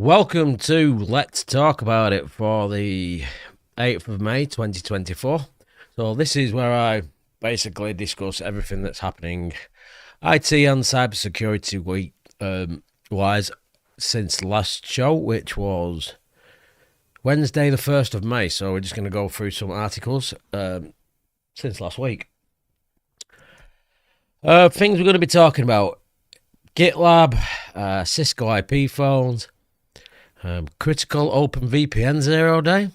Welcome to Let's Talk About It for the 8th of May 2024. So this is where I basically discuss everything that's happening IT and cybersecurity week wise since last show, which was Wednesday the 1st of May. So we're just going to go through some articles since last week. Things we're going to be talking about: GitLab, Cisco IP phones, critical OpenVPN 0-day,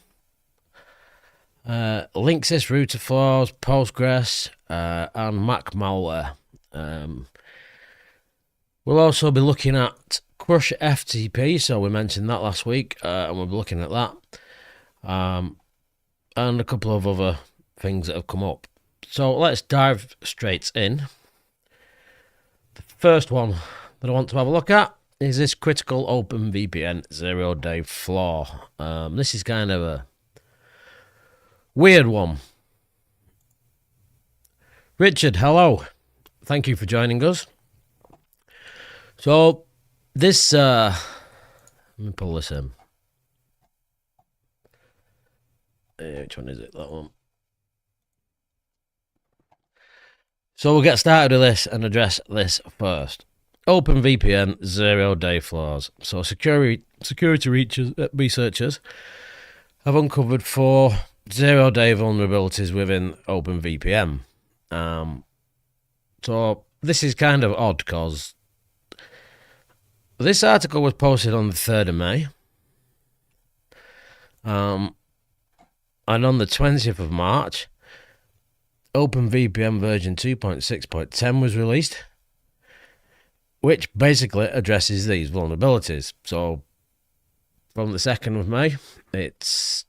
Linksys router flaws, Postgres, and Mac malware. We'll also be looking at CrushFTP, so we mentioned that last week, and we'll be looking at that, and a couple of other things that have come up. So let's dive straight in. The first one that I want to have a look at is this critical OpenVPN 0-day flaw. This is kind of a weird one. Richard, hello. Thank you for joining us. So this, let me pull this in. Which one is it? That one. So we'll get started with this and address this first. OpenVPN 0-day flaws. So security researchers have uncovered 4 0-day vulnerabilities within OpenVPN. So this is kind of odd because this article was posted on the 3rd of May. And on the 20th of March, OpenVPN version 2.6.10 was released, which basically addresses these vulnerabilities. So from the 2nd of May, it's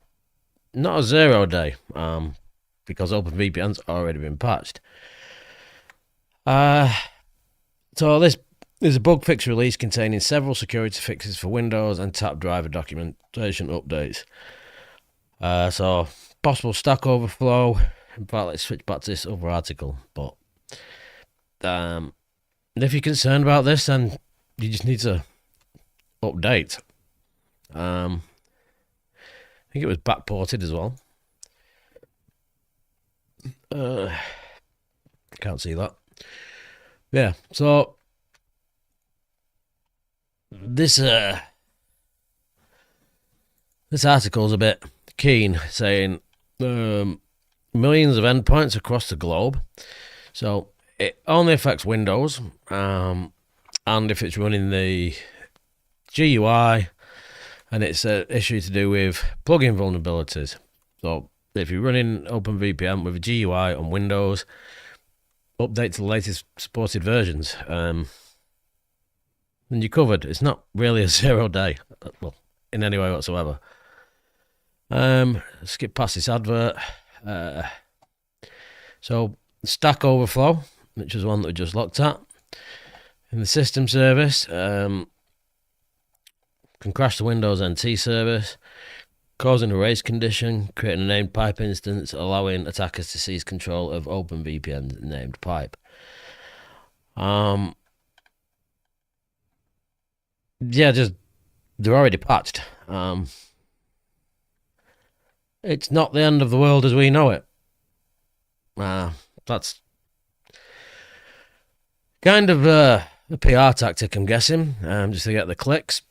not a 0-day because OpenVPN's already been patched. So this is a bug fix release containing several security fixes for Windows and tap driver documentation updates. So possible stack overflow. In fact, let's switch back to this other article. But if you're concerned about this, then you just need to update. I think it was backported as well. Can't see that. Yeah, so this article's a bit keen, saying millions of endpoints across the globe. So it only affects Windows, and if it's running the GUI, and it's an issue to do with plugin vulnerabilities. So if you're running OpenVPN with a GUI on Windows, update to the latest supported versions, then you're covered. It's not really a 0-day, well, in any way whatsoever. Skip past this advert. So Stack Overflow, which is one that we just looked at, in the system service, can crash the Windows NT service, causing a race condition, creating a named pipe instance, allowing attackers to seize control of OpenVPN's named pipe. Yeah, just they're already patched. It's not the end of the world as we know it. That's kind of a PR tactic, I'm guessing, just to get the clicks.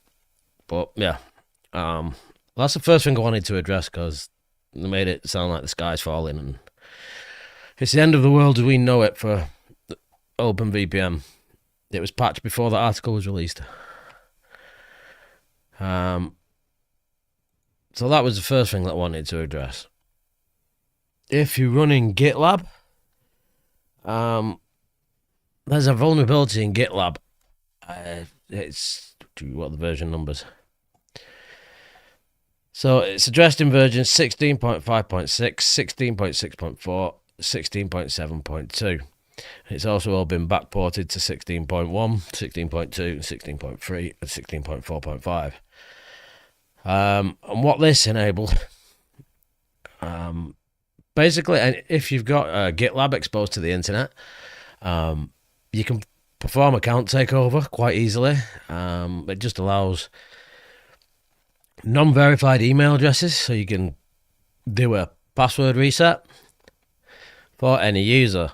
But yeah, that's the first thing I wanted to address because they made it sound like the sky's falling and it's the end of the world as we know it for OpenVPN. It was patched before the article was released. So that was the first thing that I wanted to address. If you're running GitLab, there's a vulnerability in GitLab. It's what are the version numbers? So it's addressed in versions 16.5.6, 16.6.4, 16.7.2. It's also all been backported to 16.1, 16.2, 16.3, and 16.4.5. And what this enabled, basically, and if you've got GitLab exposed to the internet, you can perform account takeover quite easily. It just allows non-verified email addresses, so you can do a password reset for any user.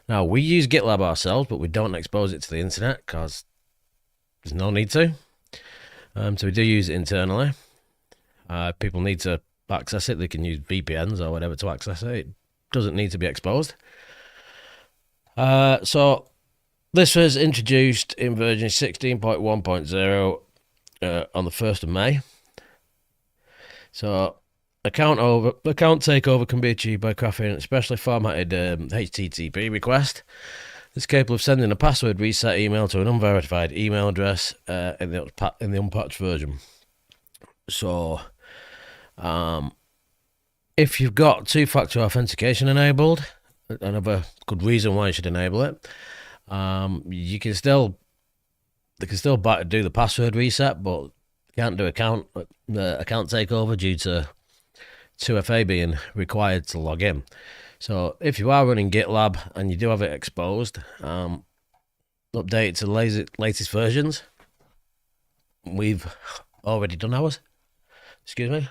Now, we use GitLab ourselves, but we don't expose it to the internet because there's no need to. So we do use it internally. People need to access it. They can use VPNs or whatever to access it. It doesn't need to be exposed. So this was introduced in version 16.1.0 on the 1st of May. So account takeover can be achieved by crafting a specially formatted HTTP request. It's capable of sending a password reset email to an unverified email address in the unpatched version. So, if you've got two-factor authentication enabled, another good reason why you should enable it, they can still do the password reset, but can't do account takeover due to 2FA being required to log in. So if you are running GitLab and you do have it exposed, update it to the latest versions. We've already done ours. Excuse me.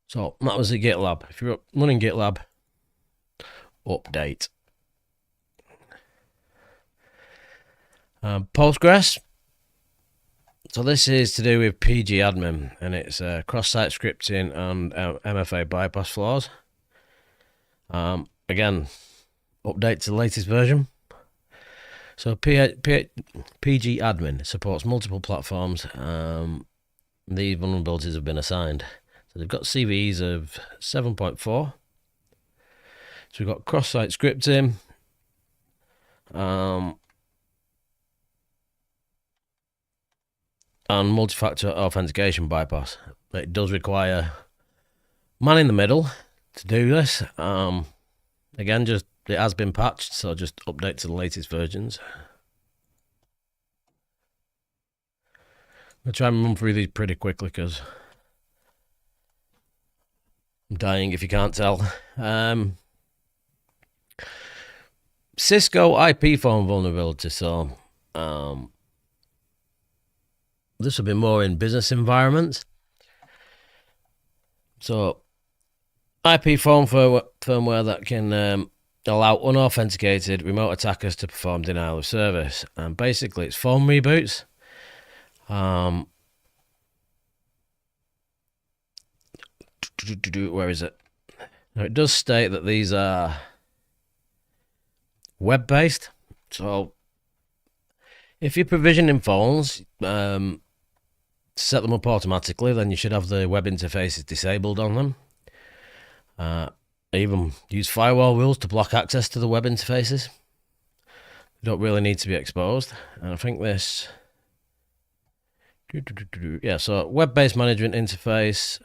So that was the GitLab. If you're running GitLab, update. Postgres. So this is to do with pgadmin, and it's cross-site scripting and MFA bypass flaws. Again, update to the latest version. So pgadmin supports multiple platforms. These vulnerabilities have been assigned. So they've got CVEs of 7.4. So we've got cross-site scripting. And multi-factor authentication bypass. It does require man in the middle to do this. Again, it has been patched, so just update to the latest versions. I'll try and run through these pretty quickly because I'm dying if you can't tell. Cisco IP phone vulnerability. So this will be more in business environments. So IP phone firmware that can allow unauthenticated remote attackers to perform denial of service. And basically it's phone reboots. Where is it? Now it does state that these are web-based. So if you're provisioning phones, set them up automatically, then you should have the web interfaces disabled on them. Even use firewall rules to block access to the web interfaces. They don't really need to be exposed. And I think this... Yeah, so web-based management interface.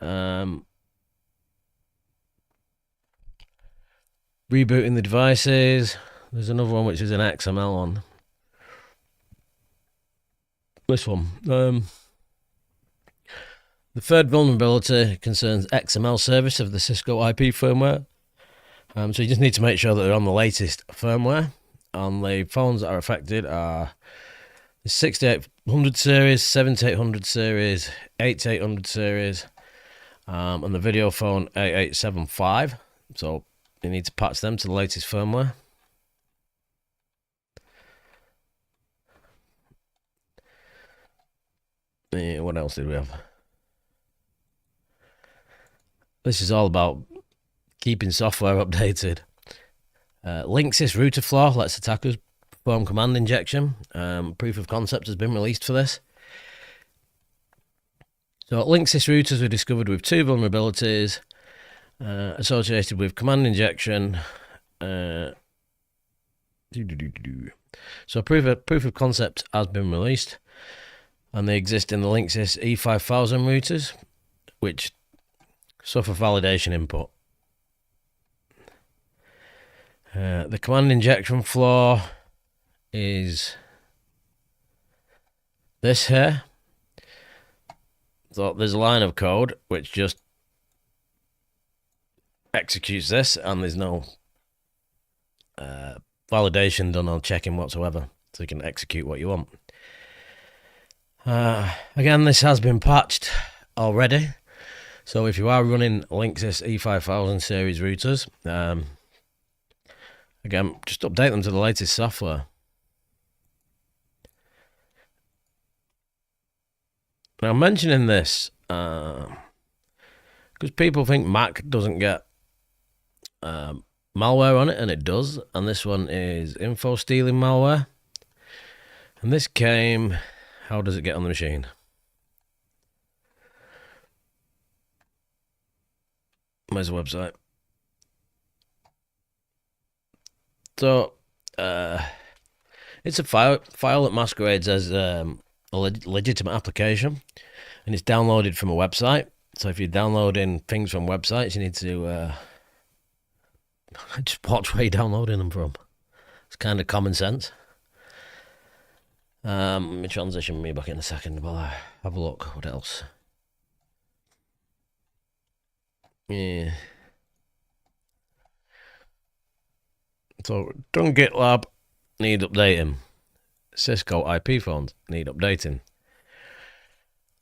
Rebooting the devices. There's another one which is an XML one. This one. The third vulnerability concerns XML service of the Cisco IP firmware. So you just need to make sure that they're on the latest firmware. And the phones that are affected are the 6800 series, 7800 series, 8800 series, and the video phone 8875. So you need to patch them to the latest firmware. What else did we have? This is all about keeping software updated. Linksys router flaw lets attackers perform command injection. Proof of concept has been released for this. So Linksys routers were discovered with two vulnerabilities associated with command injection. So proof of concept has been released, and they exist in the Linksys E5000 routers, which suffer validation input. The command injection flaw is this here. So there's a line of code which just executes this, and there's no validation done on checking whatsoever, so you can execute what you want. Again, this has been patched already. So if you are running Linksys E5000 series routers, again, just update them to the latest software. Now, I'm mentioning this because people think Mac doesn't get malware on it, and it does. And this one is info stealing malware. And this came, how does it get on the machine? Where's the website? So, it's a file that masquerades as a legitimate application, and it's downloaded from a website. So if you're downloading things from websites, you need to just watch where you're downloading them from. It's kind of common sense. Let me transition me back in a second while I have a look. What else? Yeah. So, don't GitLab need updating. Cisco IP phones need updating.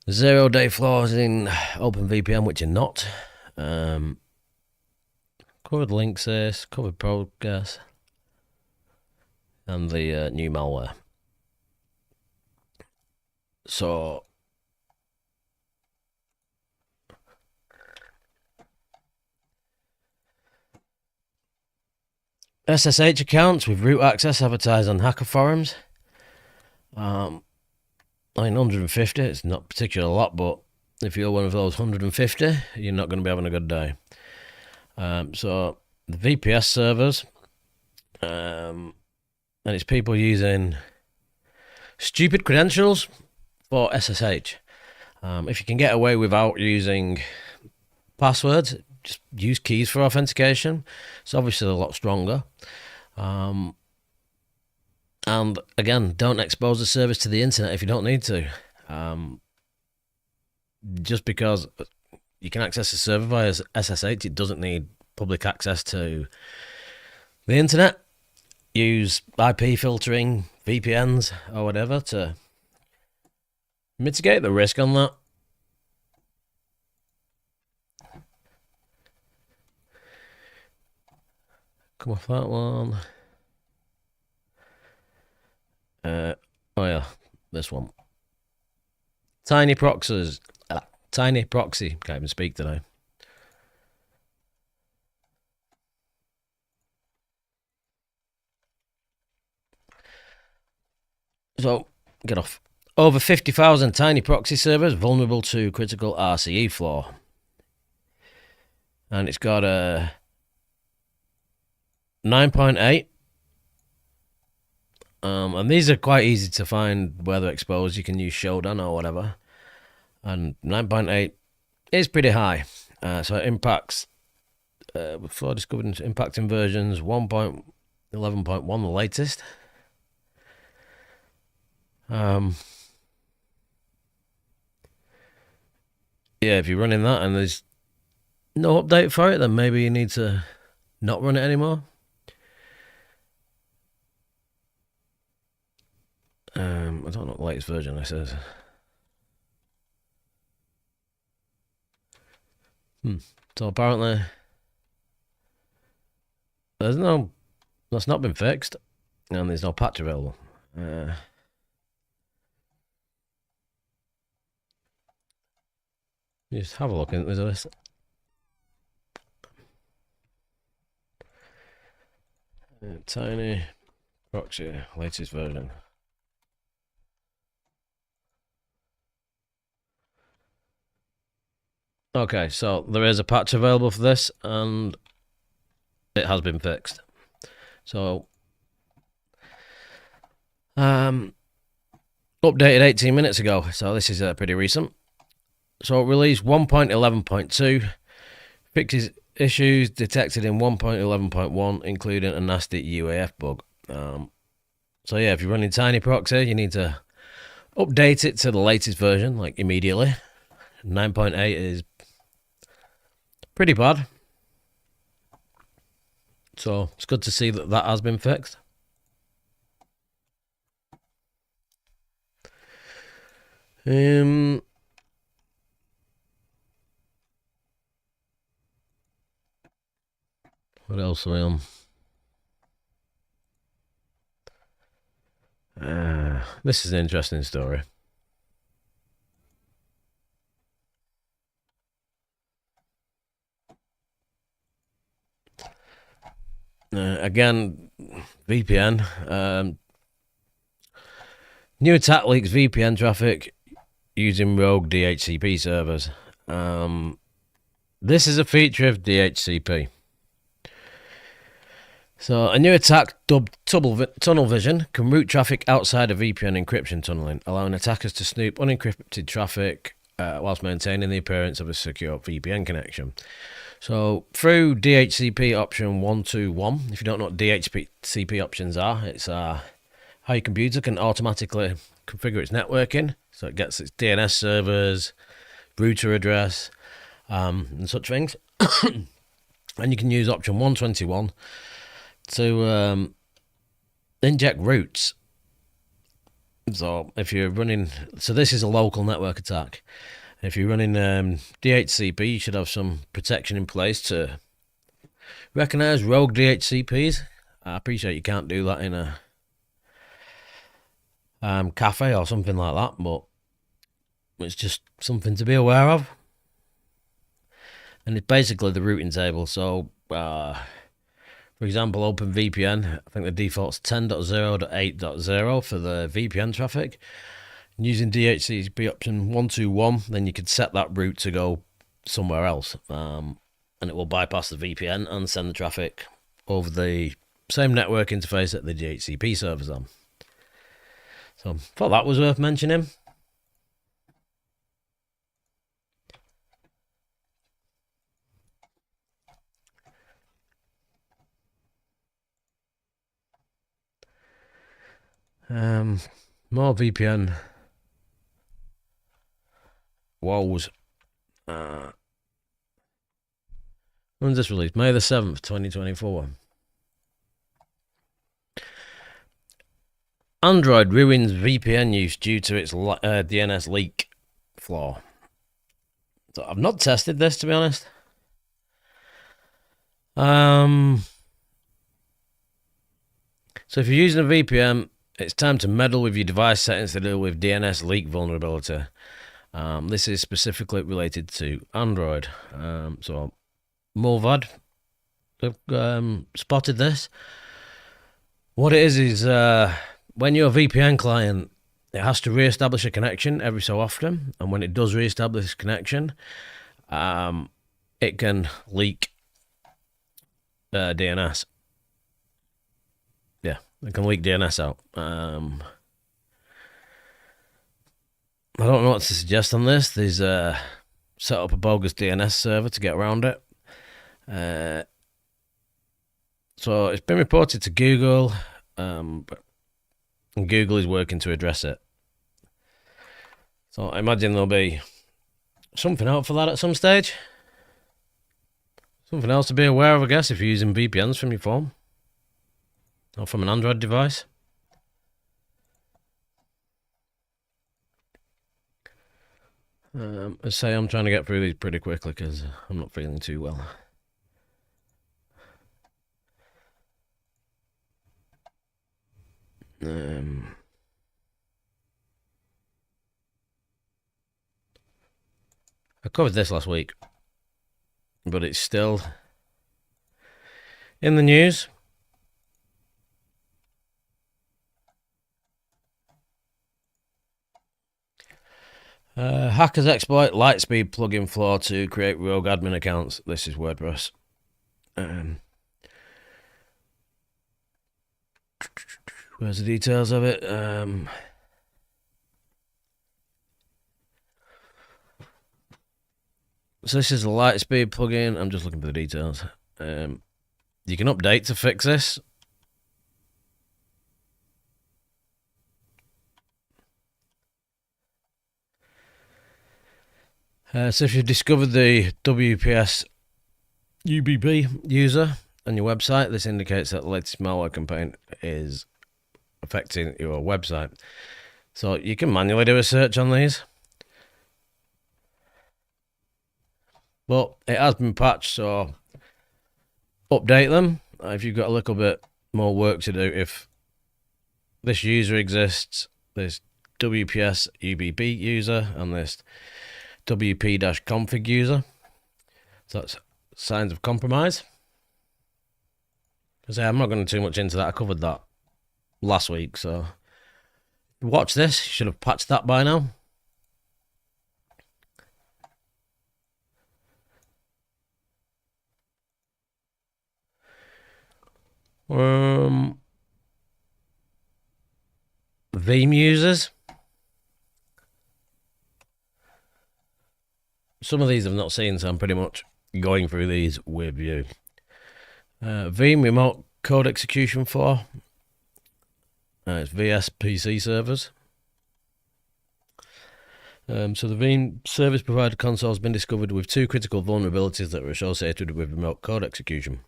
0-day flaws in OpenVPN, which are not. Covered Linksys, covered progress, and the new malware. So, SSH accounts with root access advertised on hacker forums. 150, it's not particularly a lot, but if you're one of those 150, you're not going to be having a good day. So the VPS servers, and it's people using stupid credentials for SSH. If you can get away without using passwords, just use keys for authentication. It's obviously a lot stronger. And again, don't expose the service to the internet if you don't need to. Just because you can access the server via SSH, it doesn't need public access to the internet. Use IP filtering, VPNs, or whatever to mitigate the risk on that. Come off that one. Oh yeah, this one. TinyProxy. TinyProxy. Can't even speak today. So, get off. Over 50,000 TinyProxy servers vulnerable to critical RCE flaw. And it's got a 9.8. And these are quite easy to find where they're exposed. You can use Sheridan or whatever. And 9.8 is pretty high. So it impacts, before discovered impacting versions 1.11.1, the latest. Yeah, if you're running that and there's no update for it, then maybe you need to not run it anymore. I don't know what the latest version this is. So apparently that's not been fixed, and there's no patch available. Just have a look into this. TinyProxy, latest version. Okay, so there is a patch available for this, and it has been fixed. So, updated 18 minutes ago, so this is pretty recent. So, release 1.11.2 fixes issues detected in 1.11.1, including a nasty UAF bug. So yeah, if you're running TinyProxy, you need to update it to the latest version, like immediately. 9.8 is pretty bad. So it's good to see that that has been fixed. What else are we on? This is an interesting story. Again, VPN. New attack leaks VPN traffic using rogue DHCP servers. This is a feature of DHCP. So, a new attack dubbed Tunnel Vision can route traffic outside of VPN encryption tunneling, allowing attackers to snoop unencrypted traffic whilst maintaining the appearance of a secure VPN connection. So, through DHCP option 121, if you don't know what DHCP options are, it's how your computer can automatically configure its networking. So, it gets its DNS servers, router address, and such things. And you can use option 121 to inject routes. So if you're running, so this is a local network attack. If you're running DHCP, you should have some protection in place to recognize rogue DHCPs. I appreciate you can't do that in a cafe or something like that, but it's just something to be aware of. And it's basically the routing table. So for example, OpenVPN, I think the default's 10.0.8.0 for the VPN traffic. And using DHCP option 121, then you could set that route to go somewhere else. And it will bypass the VPN and send the traffic over the same network interface that the DHCP server's on. So, thought that was worth mentioning. More VPN woes. When's this released? May the 7th, 2024. Android ruins VPN use due to its DNS leak flaw. So I've not tested this, to be honest. So if you're using a VPN, it's time to meddle with your device settings to deal with DNS leak vulnerability. This is specifically related to Android. So Mulvad spotted this. What it is when you're a VPN client, it has to re-establish a connection every so often, and when it does re-establish connection, it can leak DNS. Yeah, it can leak DNS out. I don't know what to suggest on this. There's set up a bogus DNS server to get around it. So it's been reported to Google, and Google is working to address it. So I imagine there'll be something out for that at some stage. Something else to be aware of, I guess, if you're using VPNs from your phone or from an Android device. I say I'm trying to get through these pretty quickly because I'm not feeling too well. I covered this last week, but it's still in the news. Hackers exploit Lightspeed plugin flaw to create rogue admin accounts. This is WordPress. Where's the details of it? So this is the Lightspeed plugin. I'm just looking for the details. You can update to fix this. So if you've discovered the WPS UBP user on your website, this indicates that the latest malware campaign is affecting your website. So you can manually do a search on these. but it has been patched, so update them if you've got a little bit more work to do. If this user exists, this WPS UBB user and this WP-config user, so that's signs of compromise. Because I'm not going too much into that. I covered that last week, so watch this. You should have patched that by now. Veeam users. Some of these I've not seen, so I'm pretty much going through these with you. Veeam remote code execution for. It's VS PC servers. So the Veeam service provider console has been discovered with 2 critical vulnerabilities that are associated with remote code execution.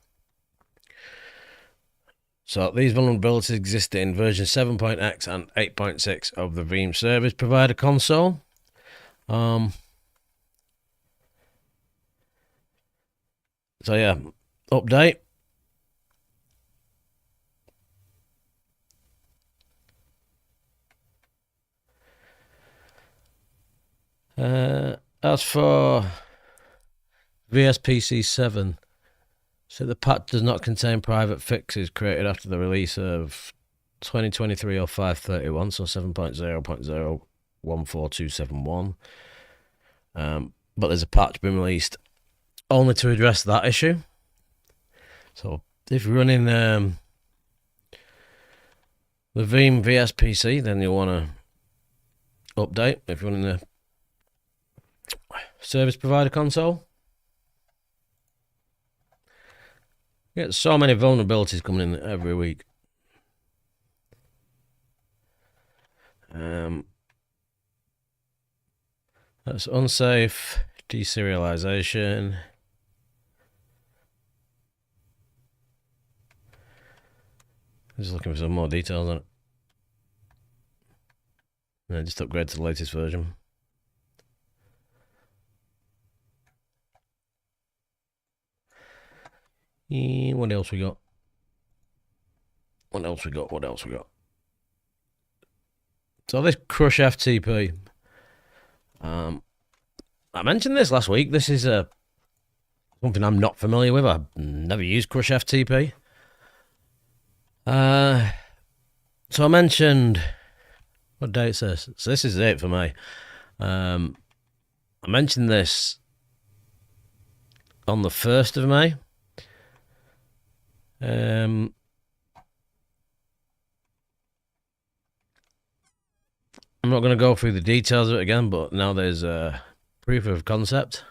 So these vulnerabilities exist in version 7.x and 8.6 of the Veeam service provider console. So yeah, update. As for VSPC 7, so the patch does not contain private fixes created after the release of 2023 or 531, so 7.0.0.14271. But there's a patch been released only to address that issue. So if you're running the Veeam VSPC, then you'll want to update. If you're running the service provider console, you get so many vulnerabilities coming in every week. That's unsafe deserialization. Just looking for some more details on it. No, just upgrade to the latest version. What else we got? What else we got? So this CrushFTP. I mentioned this last week. This is something I'm not familiar with. I've never used CrushFTP. So I mentioned, what date is this? So this is it for me. I mentioned this on the 1st of May. I'm not going to go through the details of it again, but now there's a proof of concept.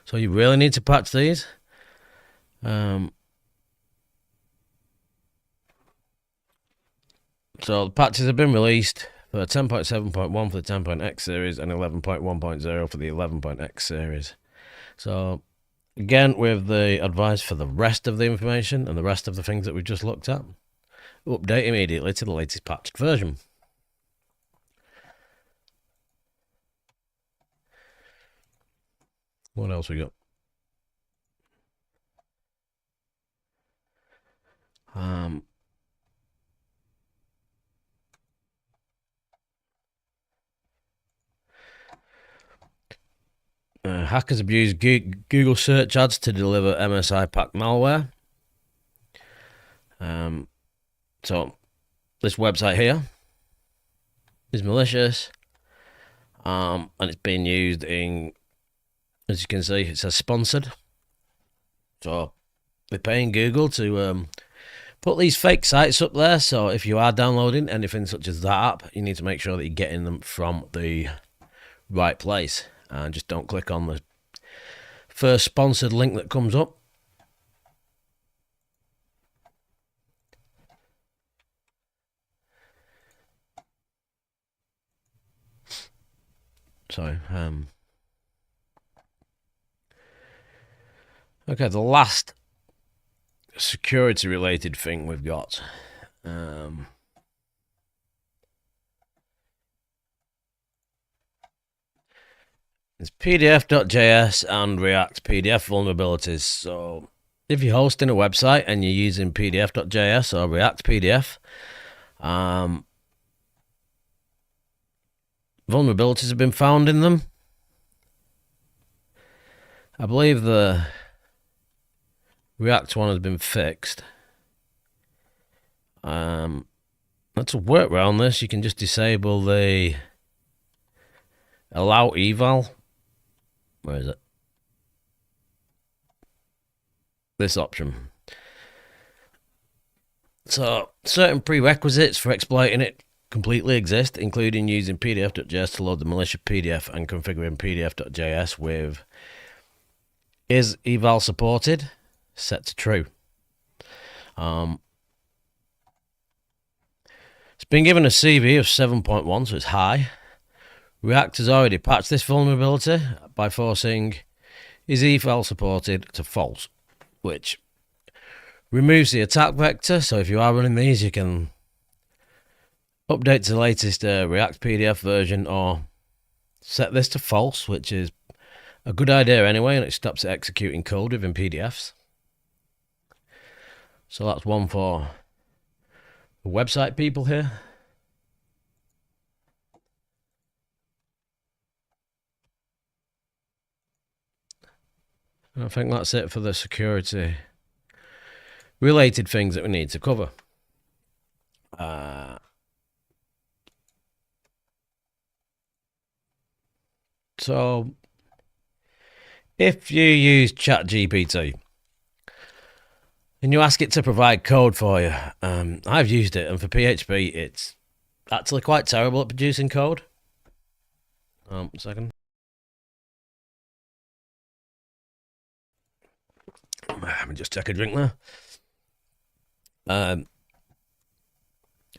So you really need to patch these. So the patches have been released for 10.7.1 for the 10.x series and 11.1.0 for the 11.x series. So again, with the advice for the rest of the information and the rest of the things that we've just looked at, update immediately to the latest patched version. What else we got? Hackers abuse Google search ads to deliver MSI pack malware. So this website here is malicious, and it's being used in, as you can see, it says sponsored. So they're paying Google to put these fake sites up there. So if you are downloading anything such as that app, you need to make sure that you're getting them from the right place, and just don't click on the first sponsored link that comes up. Sorry. Okay, the last security related thing we've got. There's PDF.js and React PDF vulnerabilities. So if you're hosting a website and you're using PDF.js or React PDF, vulnerabilities have been found in them. I believe the React one has been fixed. Let's work around this. You can just disable the allow eval. Where is it? This option. So certain prerequisites for exploiting it completely exist, including using PDF.js to load the malicious PDF and configuring PDF.js with is eval supported set to true. It's been given a CV of 7.1, so it's high. React has already patched this vulnerability by forcing is eval supported to false, which removes the attack vector. So if you are running these, you can update to the latest React PDF version or set this to false, which is a good idea anyway, and it stops it executing code within PDFs. So that's one for the website people here. And I think that's it for the security related things that we need to cover. So if you use ChatGPT and you ask it to provide code for you, I've used it, and for PHP it's actually quite terrible at producing code. A second. Let me just take a drink there.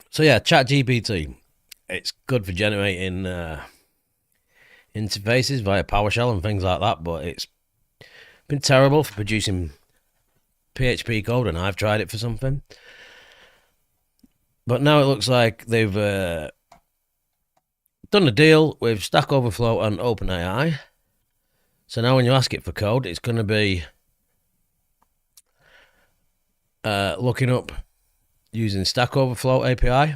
So yeah, ChatGPT, it's good for generating interfaces via PowerShell and things like that, but it's been terrible for producing PHP code, and I've tried it for something. But now it looks like they've done a deal with Stack Overflow and OpenAI. So now when you ask it for code, it's going to be looking up using Stack Overflow API,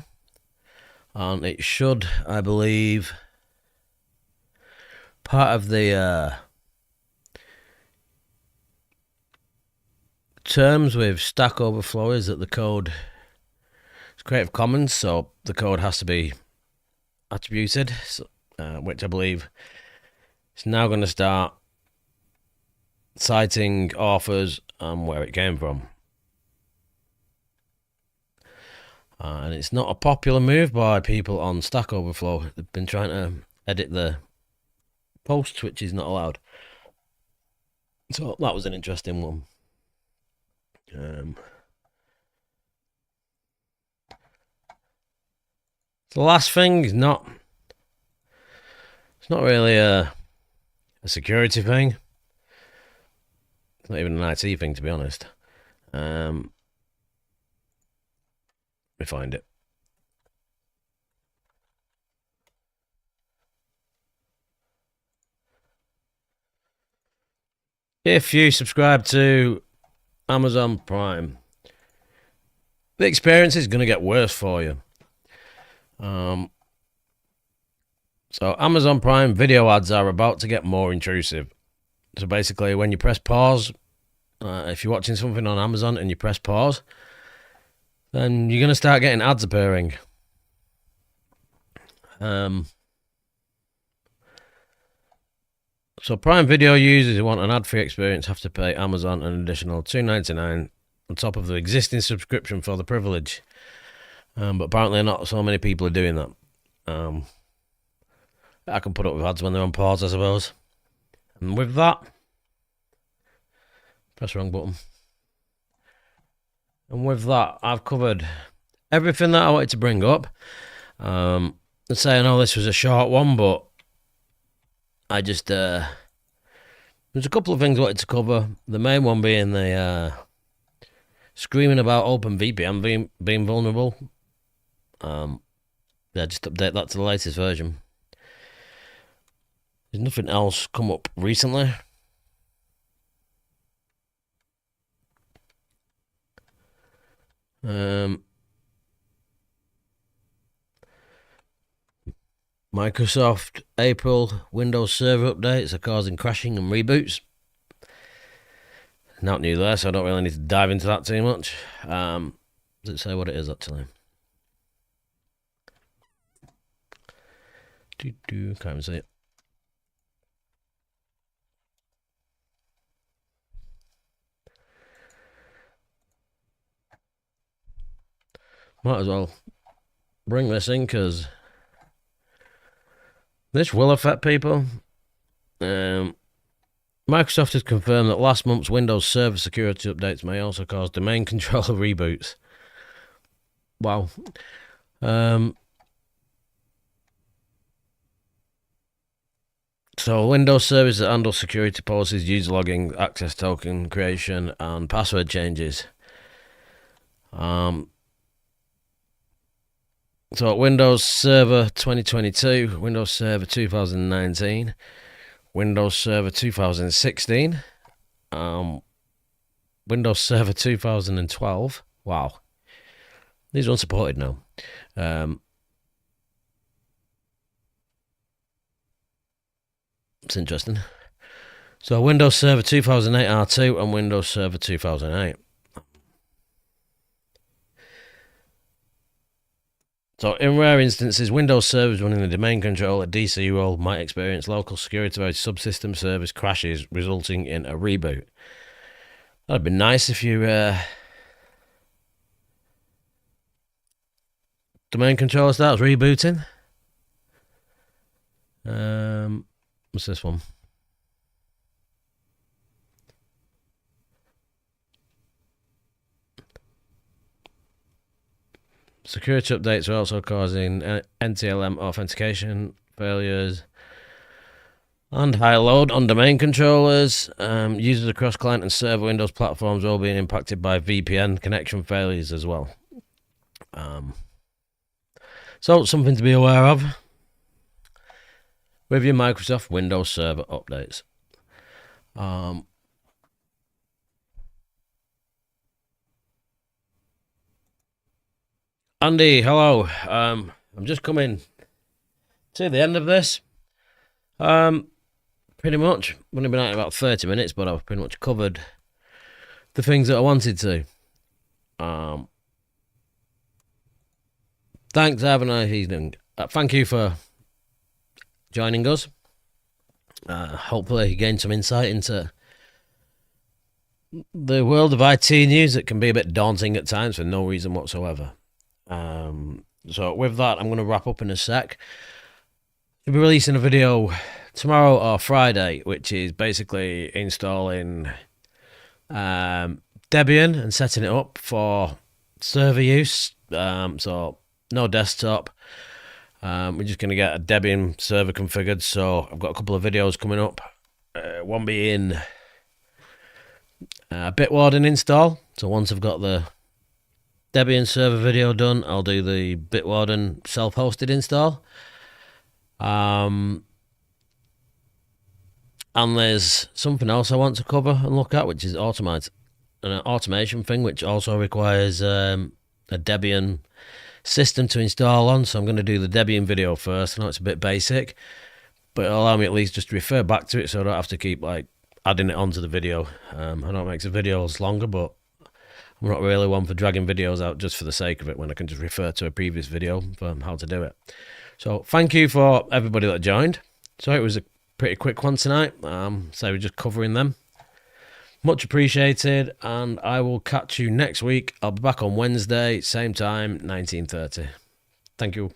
and it should, I believe, part of the terms with Stack Overflow is that the code is Creative Commons, so the code has to be attributed, which I believe is now going to start citing authors and where it came from. And it's not a popular move by people on Stack Overflow. They've been trying to edit the posts, which is not allowed. So that was an interesting one. The last thing is not. It's not really a security thing. It's not even an IT thing, to be honest. Let me find it. If you subscribe to Amazon Prime, the experience is going to get worse for you. So Amazon Prime video ads are about to get more intrusive. So basically, when you press pause, if you're watching something on Amazon and you press pause, then you're going to start getting ads appearing. So Prime Video users who want an ad-free experience have to pay Amazon an additional $2.99 on top of the existing subscription for the privilege. But apparently not so many people are doing that. I can put up with ads when they're on pause, I suppose. And with that, press the wrong button. And with that, I've covered everything that I wanted to bring up. Let's say I know this was a short one, but I just there's a couple of things I wanted to cover. The main one being the screaming about OpenVPN being vulnerable. Yeah, just update that to the latest version. There's nothing else come up recently. Microsoft April Windows Server updates are causing crashing and reboots. Not new there, so I don't really need to dive into that too much. Does it say what it is actually? Can't even see it. Might as well bring this in because this will affect people. Microsoft has confirmed that last month's Windows Server security updates may also cause domain controller reboots. Wow. So Windows servers that handle security policies, user logging, access token creation, and password changes. So Windows Server 2022, Windows Server 2019, Windows Server 2016, Windows Server 2012. Wow. These are unsupported now. It's interesting. So Windows Server 2008 R2 and Windows Server 2008. So in rare instances, Windows servers running the domain controller DC role might experience local security by subsystem service crashes, resulting in a reboot. That'd be nice if you domain controller starts rebooting. What's this one? Security updates are also causing NTLM authentication failures and high load on domain controllers. Users across client and server Windows platforms are all being impacted by VPN connection failures as well. So something to be aware of with your Microsoft Windows Server updates. Andy, hello. I'm just coming to the end of this. Pretty much. I've only been out about 30 minutes, but I've pretty much covered the things that I wanted to. Thanks, have a nice evening. Thank you for joining us. Hopefully you gained some insight into the world of IT news that can be a bit daunting at times for no reason whatsoever. So with that, I'm going to wrap up in a sec. We'll be releasing a video tomorrow or Friday, which is basically installing Debian and setting it up for server use. So no desktop. We're just going to get a Debian server configured. So I've got a couple of videos coming up. One being Bitwarden install. So once I've got the Debian server video done, I'll do the Bitwarden self-hosted install. And there's something else I want to cover and look at, which is an automation thing, which also requires a Debian system to install on. So I'm going to do the Debian video first. I know it's a bit basic, but it'll allow me at least just to refer back to it, so I don't have to keep like adding it onto the video. I know it makes the videos longer, but I'm not really one for dragging videos out just for the sake of it when I can just refer to a previous video for how to do it. So thank you for everybody that joined. So it was a pretty quick one tonight. So we're just covering them. Much appreciated, and I will catch you next week. I'll be back on Wednesday, same time, 19:30. Thank you.